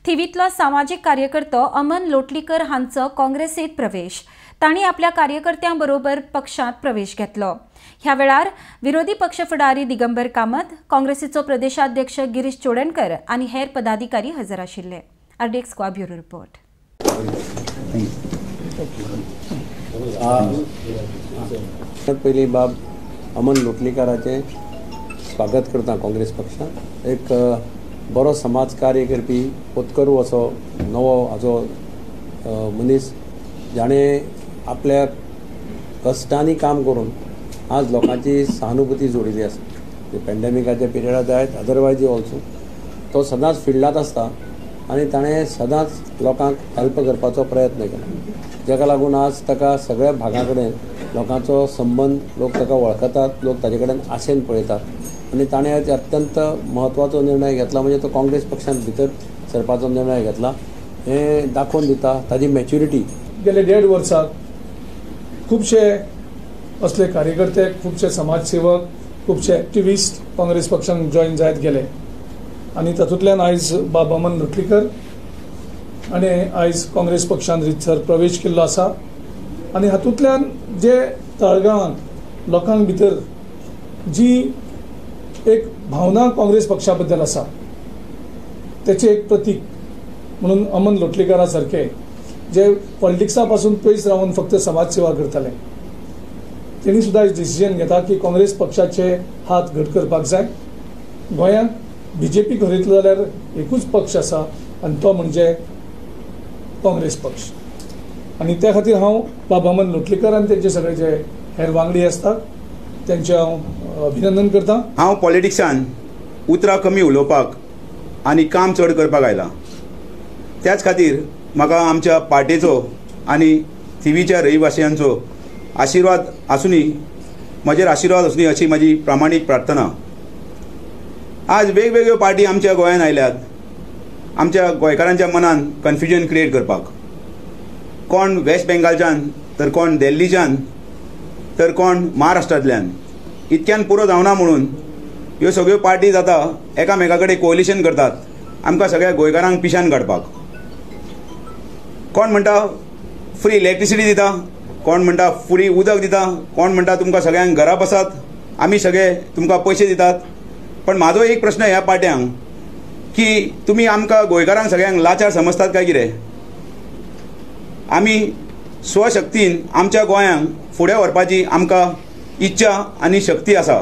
थिवीतलो सामाजिक कार्यकर्तो अमन लोटलीकर हांचो काँग्रेसीत प्रवेश। तांणी आपल्या कार्यकर्त्यां बरोबर पक्षांत प्रवेश घेतलो। ह्या वेळार विरोधी पक्ष फुडारी दिगंबर कामत, काँग्रेसीचो प्रदेशाध्यक्ष गिरीश चोडणकर आनी हेर पदाधिकारी हजर आशिल्ले। RDX squad bureau report. पयली बाब अमन लोटलीकराचे स्वागत करता काँग्रेस पक्षांत। एक बरो समाज कार्य करपी पोतकरू असो नवो हाजो मनीस जाणें आपल्या कश्टांनी काम करून आज लोकांची सहानुभूती जोडिल्ली आसा। पॅन्डेमिकाच्या पिरियडात जायत अदरवायज ऑल्सो तो सदांच फिल्डांत आसता आनी ताणें सदांच लोकांक हेल्प करपाचो प्रयत्न केला, जाका लागून आज ताका सगळ्या भागां कडेन लोकांचो संबंध, लोक ताका वळखतात, लोक ताजे कडेन आशेन पळयतात आनी ताणें अत्यंत म्हत्वाचो निर्णय घेतला, म्हणजे तो काँग्रेस पक्षांत भितर सरपाचो निर्णय घेतला। हें दाखोवन दिता ताजी मॅच्युरिटी। गेले 1.5 वर्सात खुबशे असले कार्यकर्ते, खुबशे समाजसेवक, खुबशे एक्टिविस्ट काँग्रेस पक्षान जॉईन जायत गेले आनी तातूंतल्यान आयज बाब अमन लोटलीकर आनी आयज काँग्रेस पक्षान रितसर प्रवेश केल्लो आसा आनी हातूंतल्यान जे तळगांवांत लोकांक भितर जी एक भावना काँग्रेस पक्षा बद्दल आसा तेचे एक प्रतीक म्हणून अमन लोटलीकरा सारखे जे पॉलिटिक्सा पासून पयस रावन फक्त समाजसेवा करताले, तेणी सुद्दां डिसिजन घेता की काँग्रेस पक्षाचे हात घट करपाक जाय। गोंयांत BJP खरयतलो जाल्यार एकूच पक्ष आसा आनी तो म्हणजे काँग्रेस पक्ष। आनी त्या खातीर हांव बाब अमन लोटलीकर आनी तेंचे सगळे जे हेर वांगडी आसतात तेंचे हांव अभिनंदन करता। हांव पॉलिटिक्सान उतरां कमी उलोवपाक आनी काम चड करपाक आयला। त्याच खातीर म्हाका आमच्या पार्टीचो आनी थिवीच्या रहिवासियांचो आशिर्वाद आसूनी, म्हजेर आशिर्वाद आसूनी अशी म्हजी प्रामाणीक प्रार्थना। आज वेगवेगळ्यो पार्टी आमच्या गोंयांत आयल्यात आमच्या गोंयकारांच्या मनान कन्फ्युजन क्रिएट करपाक। कोण वेस्ट बेंगालच्यान, तर कोण दिल्लीच्यान, तर कोण महाराष्ट्रांतल्यान। इतक्यान पुरो जावना म्हणून ह्यो सगळ्यो पार्टी जाता एकामेका कडेन कोलिशन करतात आमकां सगळ्या गोंयकारांक पिशान काडपाक। कोण म्हणटा फ्री इलेक्ट्रिसिटी दिता, कोण म्हणटा फ्री उदक दिता, कोण म्हणटा तुमकां सगळ्यांक घरा बसात, आमी सगळे तुमकां पयशे दितात। पण म्हाजो एक प्रश्न ह्या पार्ट्यांक की तुमी आमकां गोंयकारांक सगळ्यांक लाचार समजतात काय कितें? आमी स्वशक्तीन आमच्या गोंयांक फुडें व्हरपाची आमकां इच्छा आनी शक्ती आसा।